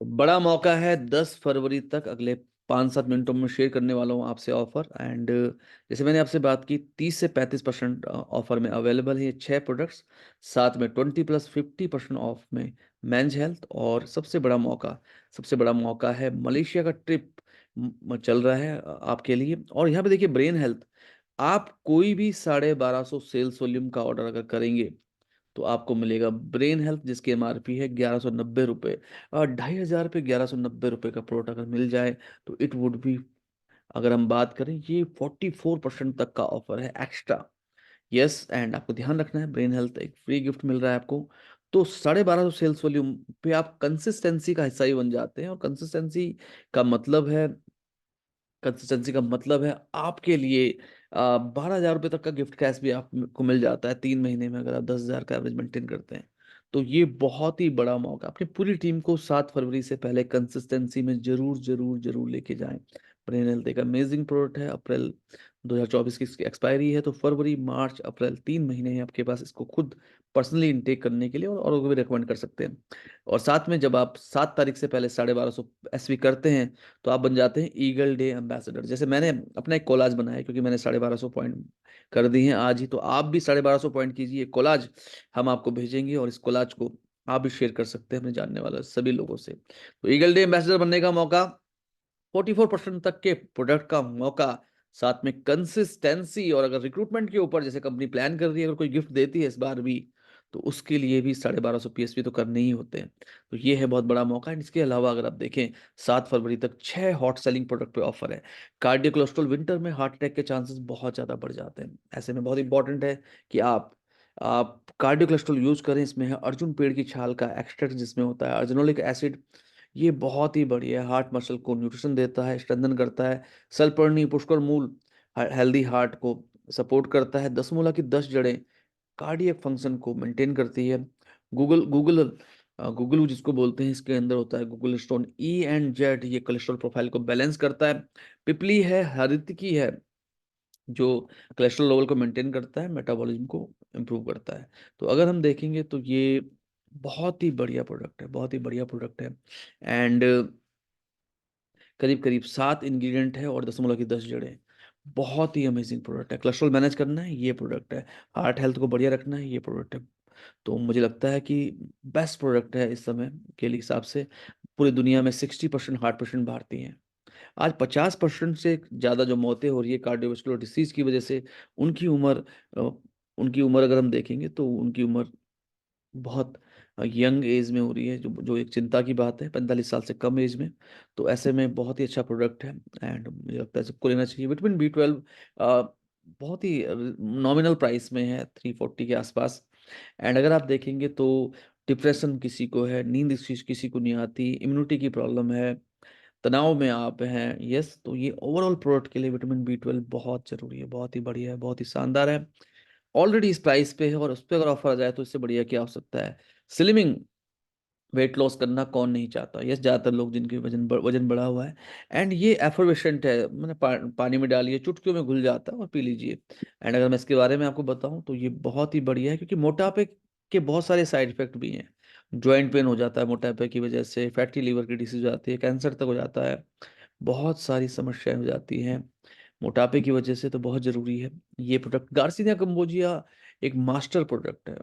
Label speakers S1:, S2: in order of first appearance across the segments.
S1: बड़ा मौका है 10 फरवरी तक, अगले 5-7 मिनटों में शेयर करने वाला हूँ आपसे ऑफर। एंड जैसे मैंने आपसे बात की, 30 से 35% ऑफर में अवेलेबल है ये 6 प्रोडक्ट्स। साथ में 20 प्लस 50% ऑफ में मेंस हेल्थ। और सबसे बड़ा मौका है मलेशिया का ट्रिप चल रहा है आपके लिए। और यहाँ पे देखिए, ब्रेन हेल्थ, आप कोई भी 1250 सेल्स वॉल्यूम का ऑर्डर अगर करेंगे तो आपको मिलेगा ब्रेन हेल्थ, जिसकी एमआरपी है 1190 रुपये। और 2500 पे 1190 रुपये का प्रोडक्ट अगर मिल जाए तो इट वुड बी, अगर हम बात करें, ये 44% तक का ऑफर है एक्स्ट्रा। यस, एंड आपको ध्यान रखना है, ब्रेन हेल्थ एक फ्री गिफ्ट मिल रहा है आपको। तो 1250 सेल्स वॉल्यूम पे आप कंसिस्टेंसी का हिस्सा ही बन जाते हैं। और का मतलब है कंसिस्टेंसी का मतलब है आपके लिए 12,000 रुपये तक का गिफ्ट कैश भी आपको मिल जाता है 3 महीने में, अगर आप 10,000 का एवरेज मेंटेन करते हैं। तो ये बहुत ही बड़ा मौका, अपनी पूरी टीम को 7 फरवरी से पहले कंसिस्टेंसी में जरूर जरूर जरूर लेके जाएं। ब्रेन हेल्थ एक अमेजिंग प्रोडक्ट है। अप्रैल 2024 की इसकी एक्सपायरी है, तो फरवरी मार्च अप्रैल 3 महीने हैं आपके पास इसको खुद पर्सनली इनटेक करने के लिए, और औरों को भी रिकमेंड कर सकते हैं। और साथ में जब आप 7 तारीख से पहले 1250 एसवी करते हैं तो आप बन जाते हैं ईगल डे एम्बेसडर। जैसे मैंने अपना एक कोलाज बनाया है, क्योंकि मैंने 1250 पॉइंट कर दिए हैं आज ही, तो आप भी 1250 पॉइंट कीजिए। कोलाज हम आपको भेजेंगे और इस कोलाज को आप भी शेयर कर सकते हैं अपने जानने वाले सभी लोगों से। तो ईगल डे एम्बेसडर बनने का मौका, 44% तक के प्रोडक्ट का मौका, साथ में कंसिस्टेंसी। और अगर रिक्रूटमेंट के ऊपर जैसे कंपनी प्लान कर रही है, अगर कोई गिफ्ट देती है इस बार भी, तो उसके लिए भी 1250 पीएसपी तो करने ही होते हैं। तो ये है बहुत बड़ा मौका। एंड इसके अलावा अगर आप देखें, 7 फरवरी तक 6 हॉट सेलिंग प्रोडक्ट पे ऑफर है। कार्डियो कोलेस्ट्रॉल, विंटर में हार्ट अटैक के चांसेस बहुत ज़्यादा बढ़ जाते हैं, ऐसे में बहुत इंपॉर्टेंट है कि आप कार्डियो कोलेस्ट्रॉल यूज करें। इसमें है अर्जुन पेड़ की छाल का एक्सट्रैक्ट, जिसमें होता है अर्जुनोलिक एसिड। ये बहुत ही बढ़िया है, हार्ट मसल को न्यूट्रिशन देता है, स्ट्रेंथन करता है। सलपर्णी पुष्कर मूल हेल्दी हार्ट को सपोर्ट करता है। 10 मूला की 10 जड़ें कार्डियक फंक्शन को मेंटेन करती है। गूगल गूगल गूगल जिसको बोलते हैं, इसके अंदर होता है Google stone E and Z, ये कोलेस्ट्रॉल प्रोफाइल को बैलेंस करता है। पिपली है, हरितकी है, जो कोलेस्ट्रॉल लेवल को मेंटेन करता है, मेटाबॉलिज्म को इम्प्रूव करता है। तो अगर हम देखेंगे तो ये बहुत ही बढ़िया प्रोडक्ट है, बहुत ही बढ़िया प्रोडक्ट है। एंड करीब करीब 7 इंग्रेडिएंट है और 10 मूला की 10 जड़ें। बहुत ही अमेजिंग प्रोडक्ट है। कोलेस्ट्रॉल मैनेज करना है, ये प्रोडक्ट है। हार्ट हेल्थ को बढ़िया रखना है, ये प्रोडक्ट है। तो मुझे लगता है कि बेस्ट प्रोडक्ट है इस समय के लिए हिसाब से। पूरी दुनिया में 60% हार्ट पेशेंट भारतीय हैं। आज 50% से ज़्यादा जो मौतें हो रही है कार्डियोवास्कुलर डिसीज की वजह से, उनकी उम्र अ, उनकी उम्र अगर हम देखेंगे तो उनकी उम्र बहुत यंग एज में हो रही है, जो जो एक चिंता की बात है, 45 साल से कम एज में। तो ऐसे में बहुत ही अच्छा प्रोडक्ट है। एंड मुझे लगता है सबको लेना चाहिए। विटामिन B12 बहुत ही नॉमिनल प्राइस में है, 340 के आसपास। एंड अगर आप देखेंगे तो डिप्रेशन किसी को है, नींद किसी को नहीं आती, इम्यूनिटी की प्रॉब्लम है, तनाव में आप हैं, यस, तो ये ओवरऑल प्रोडक्ट के लिए विटामिन B12 बहुत जरूरी है, बहुत ही बढ़िया है, बहुत ही शानदार है। ऑलरेडी इस प्राइस पे है, और उस पर अगर ऑफर आ जाए तो इससे बढ़िया क्या हो सकता है। स्लिमिंग, वेट लॉस करना कौन नहीं चाहता। यस, ज्यादातर लोग जिनके वजन बढ़ा हुआ है। एंड ये एफर्वेशेंट है, मैंने पानी में डालिए, चुटकियों में घुल जाता है, और पी लीजिए। एंड अगर मैं इसके बारे में आपको बताऊं तो ये बहुत ही बढ़िया है, क्योंकि मोटापे के बहुत सारे साइड इफेक्ट भी हैं। जॉइंट पेन हो जाता है मोटापे की वजह से, फैटी लीवर की डिसीज हो जाती है, कैंसर तक हो जाता है, बहुत सारी समस्याएं हो जाती हैं मोटापे की वजह से। तो बहुत जरूरी है ये प्रोडक्ट। गार्सिनिया कंबोजिया एक मास्टर प्रोडक्ट है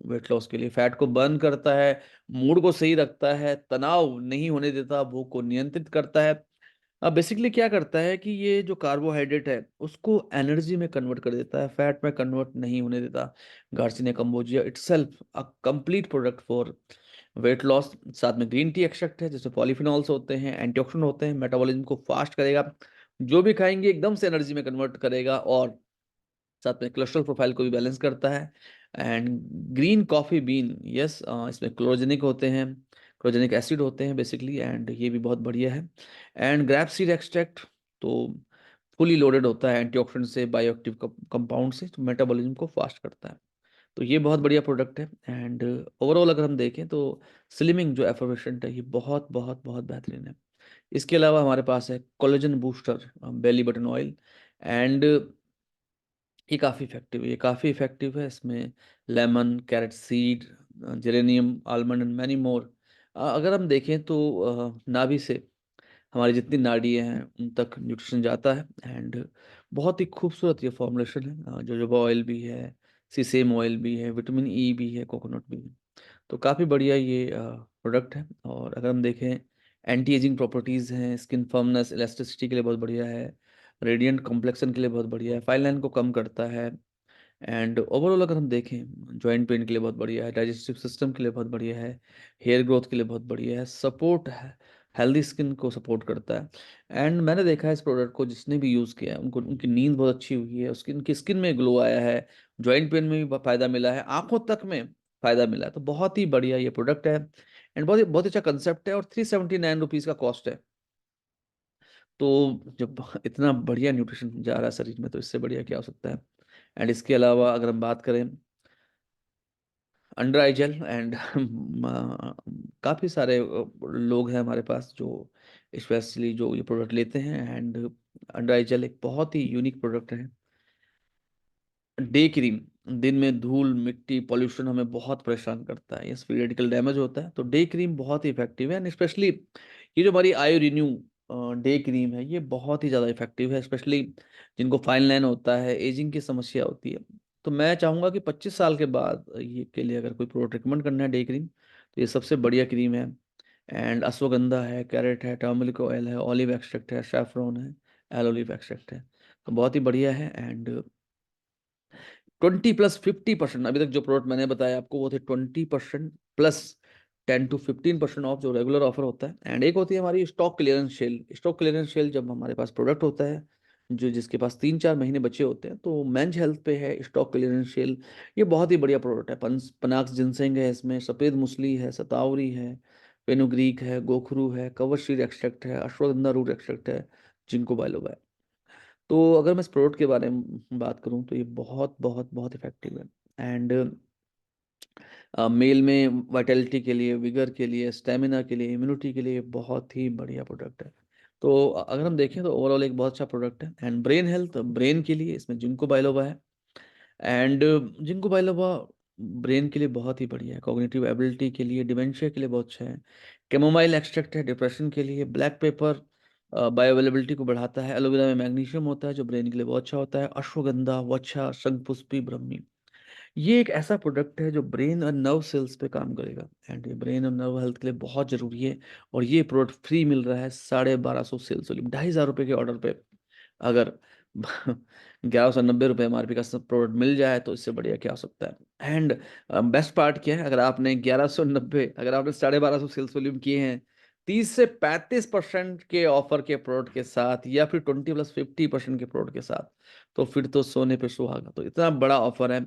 S1: वेट लॉस के लिए। फैट को बर्न करता है, मूड को सही रखता है, तनाव नहीं होने देता, भूख को नियंत्रित करता है। अब बेसिकली क्या करता है कि ये जो कार्बोहाइड्रेट है उसको एनर्जी में कन्वर्ट कर देता है, फैट में कन्वर्ट नहीं होने देता। Garcinia cambogia itself a complete product for weight loss. साथ में ग्रीन टी एक्सट्रैक्ट है, जिसमें पॉलीफिनॉल्स होते हैं, एंटीऑक्सीडेंट होते हैं, मेटाबॉलिज्म को फास्ट करेगा, जो भी खाएंगे एकदम से एनर्जी में कन्वर्ट करेगा, और साथ में कोलेस्ट्रॉल प्रोफाइल को भी बैलेंस करता है। And green coffee bean, yes, इसमें क्लोरोजेनिक होते हैं, क्लोरोजेनिक एसिड होते हैं बेसिकली, एंड ये भी बहुत बढ़िया है। एंड ग्रैप सीड एक्सट्रैक्ट तो फुली लोडेड होता है एंटीऑक्सीडेंट से, बायोएक्टिव कंपाउंड से, तो मेटाबॉलिज्म को फास्ट करता है। तो ये बहुत बढ़िया प्रोडक्ट है। एंड ओवरऑल अगर हम देखें तो स्लिमिंग जो एफर्वेशेंट है, ये बहुत बहुत बहुत बेहतरीन है। इसके अलावा हमारे पास है collagen booster belly button oil. And ये काफ़ी इफेक्टिव है। इसमें lemon, carrot seed, geranium, almond and many more अगर हम देखें तो नाभि से हमारी जितनी नाड़ियाँ हैं उन तक न्यूट्रिशन जाता है, एंड बहुत ही खूबसूरत ये फॉर्मुलेशन है। जोजोबा ऑयल भी है, सीसेम ऑयल भी है, विटामिन ई भी है, कोकोनट भी है। तो काफ़ी बढ़िया ये प्रोडक्ट है। और अगर हम देखें, एंटी एजिंग प्रॉपर्टीज़ हैं, स्किन फर्मनेस, इलास्टिसिटी के लिए बहुत बढ़िया है, रेडिएंट कॉम्प्लेक्शन के लिए बहुत बढ़िया है, फाइन लाइन को कम करता है, एंड ओवरऑल अगर हम देखें जॉइंट पेन के लिए बहुत बढ़िया है, डाइजेस्टिव सिस्टम के लिए बहुत बढ़िया है, हेयर ग्रोथ के लिए बहुत बढ़िया है, सपोर्ट है, हेल्दी स्किन को सपोर्ट करता है। एंड मैंने देखा है इस प्रोडक्ट को जिसने भी यूज़ किया है उनको, उनकी नींद बहुत अच्छी हुई है, उसकी उनकी स्किन में ग्लो आया है, जॉइंट पेन में भी फ़ायदा मिला है, आंखों तक में फ़ायदा मिला है। तो बहुत ही बढ़िया ये प्रोडक्ट है, एंड बहुत ही अच्छा कंसेप्ट है, और 379 रुपीज़ का कॉस्ट है। तो जब इतना बढ़िया न्यूट्रिशन जा रहा है शरीर में, तो इससे बढ़िया क्या हो सकता है। एंड इसके अलावा अगर हम बात करें अंडर आई जेल, एंड काफ़ी सारे लोग हैं हमारे पास जो स्पेशली जो ये प्रोडक्ट लेते हैं। एंड अंडर आई जेल एक बहुत ही यूनिक प्रोडक्ट है। डे क्रीम, दिन में धूल मिट्टी पॉल्यूशन हमें बहुत परेशान करता है, यस फ्री रेडिकल डैमेज होता है, तो डे क्रीम बहुत ही इफेक्टिव है। एंड स्पेशली ये जो हमारी आयो रिन्यू डे क्रीम है, ये बहुत ही ज़्यादा इफेक्टिव है, स्पेशली जिनको फाइन लाइन होता है, एजिंग की समस्या होती है। तो मैं चाहूँगा कि 25 साल के बाद ये के लिए अगर कोई प्रोडक्ट रिकमेंड करना है डे क्रीम, तो ये सबसे बढ़िया क्रीम है। एंड अश्वगंधा है, कैरेट है, टर्मरिक ऑयल है, ऑलिव एक्सट्रैक्ट है, सैफरॉन है, एल ऑलिव एक्सट्रैक्ट है। तो बहुत ही बढ़िया है। एंड 20+50%, अभी तक जो प्रोडक्ट मैंने बताया आपको वो थे 20% प्लस 10 to 15% ऑफ, जो रेगुलर ऑफर होता है। एंड एक होती है हमारी stock clearance sale. Stock clearance sale जब हमारे पास प्रोडक्ट होता है जो जिसके पास 3-4 महीने बचे होते हैं, तो मेंस हेल्थ पे है स्टॉक क्लियरेंस सेल। ये बहुत ही बढ़िया प्रोडक्ट है। पनाक्स जिनसेंग है, इसमें सफ़ेद मूसली है, सतावरी है, फेनुग्रीक है, गोखरू है, कवच एक्सट्रैक्ट है, अश्वगंधा रूट एक्सट्रैक्ट है, जिंको बाइलोबा है। तो अगर मैं इस प्रोडक्ट के बारे में बात करूं तो ये बहुत बहुत बहुत इफेक्टिव है। एंड मेल में वाइटलिटी के लिए, विगर के लिए, स्टेमिना के लिए, इम्यूनिटी के लिए बहुत ही बढ़िया प्रोडक्ट है। तो अगर हम देखें तो ओवरऑल एक बहुत अच्छा प्रोडक्ट है। एंड ब्रेन हेल्थ, ब्रेन के लिए इसमें जिंको बाइलोबा है। एंड जिंको बाइलोबा ब्रेन के लिए बहुत ही बढ़िया है, कॉग्निटिव एबिलिटी के लिए, डिमेंशिया के लिए बहुत अच्छा है। कैमोमाइल एक्सट्रैक्ट है डिप्रेशन के लिए। ब्लैक पेपर बायोअवेलेबिलिटी को बढ़ाता है। एलोवेरा में मैग्नीशियम होता है जो ब्रेन के लिए बहुत अच्छा होता है। अश्वगंधा, वच्छा, शंखपुष्पी, ब्रह्मी, ये एक ऐसा प्रोडक्ट है जो ब्रेन और नर्व सेल्स पे काम करेगा, एंड ये ब्रेन और नर्व हेल्थ के लिए बहुत जरूरी है। और ये प्रोडक्ट फ्री मिल रहा है 1250 सेल्स वॉल्यूम, 2500 रुपये के ऑर्डर पे अगर 1190 रुपये एमआरपी का सब प्रोडक्ट मिल जाए, तो इससे बढ़िया क्या हो सकता है। एंड बेस्ट पार्ट क्या है, अगर आपने 1250 सेल्स वॉल्यूम किए हैं 30 से 35% के ऑफर के प्रोडक्ट के साथ, या फिर 20+50% के प्रोडक्ट के साथ, तो फिर तो सोने पे सुहागा। तो इतना बड़ा ऑफर है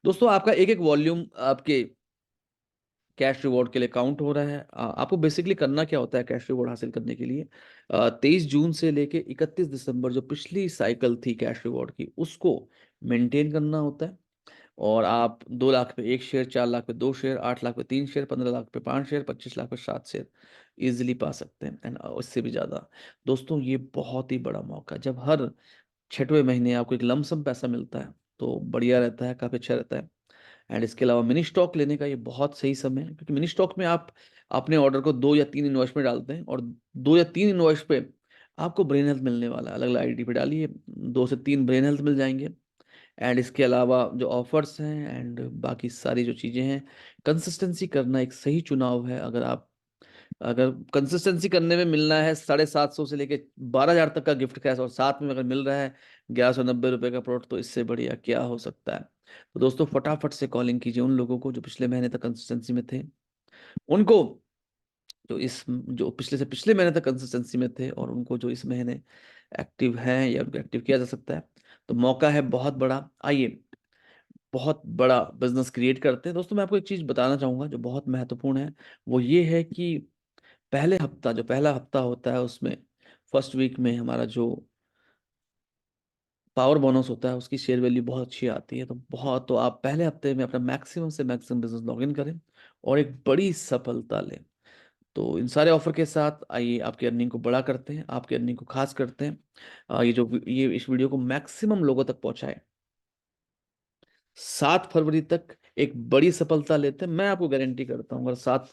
S1: दोस्तों। आपका एक एक वॉल्यूम आपके कैश रिवॉर्ड के लिए काउंट हो रहा है। आपको बेसिकली करना क्या होता है कैश रिवॉर्ड हासिल करने के लिए, 23 जून से लेके 31 दिसंबर, जो पिछली साइकिल थी कैश रिवॉर्ड की, उसको मेंटेन करना होता है। और आप 2 लाख पे 1 शेयर, 4 लाख पे 2 शेयर, 8 लाख पे 3 शेयर, 15 लाख पे 5 शेयर, 25 लाख पे 7 शेयर इजिली पा सकते हैं। एंड इससे भी ज़्यादा। दोस्तों ये बहुत ही बड़ा मौका है, जब हर 6वें महीने आपको एक लमसम पैसा मिलता है, तो बढ़िया रहता है, काफ़ी अच्छा रहता है। एंड इसके अलावा मिनी स्टॉक लेने का ये बहुत सही समय है, क्योंकि मिनी स्टॉक में आप अपने ऑर्डर को 2 या 3 इन्वॉइस में डालते हैं, और 2 या 3 इन्वॉइस पे आपको ब्रेन हेल्थ मिलने वाला है। अलग अलग आईडी पे डालिए, 2 से 3 ब्रेन हेल्थ मिल जाएंगे। एंड इसके अलावा जो ऑफर्स हैं एंड बाकी सारी जो चीज़ें हैं, कंसिस्टेंसी करना एक सही चुनाव है। अगर कंसिस्टेंसी करने में मिलना है 750 से लेके 12,000 तक का गिफ्ट कैश, और साथ में अगर मिल रहा है 1190 रुपये का प्रोडक्ट, तो इससे बढ़िया क्या हो सकता है। तो दोस्तों फटाफट से कॉलिंग कीजिए उन लोगों को जो पिछले महीने तक कंसिस्टेंसी में थे, उनको जो पिछले से पिछले महीने तक कंसिस्टेंसी में थे, और उनको जो इस महीने एक्टिव हैं या उनको एक्टिव किया जा सकता है। तो मौका है बहुत बड़ा, आइए बहुत बड़ा बिजनेस क्रिएट करते हैं। दोस्तों मैं आपको एक चीज बताना चाहूंगा जो बहुत महत्वपूर्ण है, वो ये है कि पहला हफ्ता होता है, उसमें फर्स्ट वीक में हमारा जो पावर बोनस होता है, उसकी शेयर वैल्यू बहुत अच्छी आती है। तो आप पहले हफ्ते में अपना मैक्सिमम से मैक्सिमम बिजनेस लॉग इन करें और एक बड़ी सफलता लें। तो इन सारे ऑफर के साथ आइए आपकी अर्निंग को बड़ा करते हैं, आपकी अर्निंग को खास करते हैं। ये इस वीडियो को मैक्सिमम लोगों तक पहुंचाएं। 7 फरवरी तक एक बड़ी सफलता लेते हैं। मैं आपको गारंटी करता हूँ, अगर 7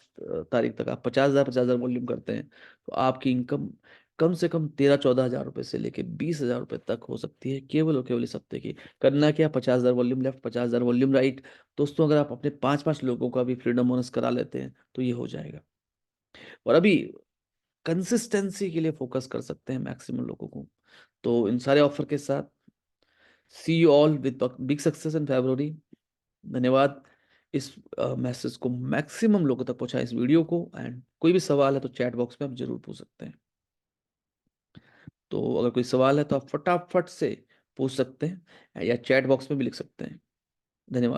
S1: तारीख तक आप 50,000 वॉल्यूम करते हैं तो आपकी इनकम कम से कम 13-14 हज़ार रुपए से लेके 20 हज़ार रुपए तक हो सकती है, केवल और केवल इस हफ्ते की। करना क्या, 50,000 वॉल्यूम लेफ्ट, 50,000 वॉल्यूम राइट। दोस्तों, अगर आप अपने 5-5 लोगों का भी फ्रीडम बोनस करा लेते हैं तो ये हो जाएगा। और अभी कंसिस्टेंसी के लिए फोकस कर सकते हैं मैक्सिमम लोगों को। तो इन सारे ऑफर के साथ see you all with big success in February. धन्यवाद। इस मैसेज को मैक्सिमम लोगों तक पहुंचाएं, इस वीडियो को। एंड कोई भी सवाल है तो चैट बॉक्स में आप जरूर पूछ सकते हैं। तो अगर कोई सवाल है तो आप फटाफट से पूछ सकते हैं या चैट बॉक्स में भी लिख सकते हैं। धन्यवाद।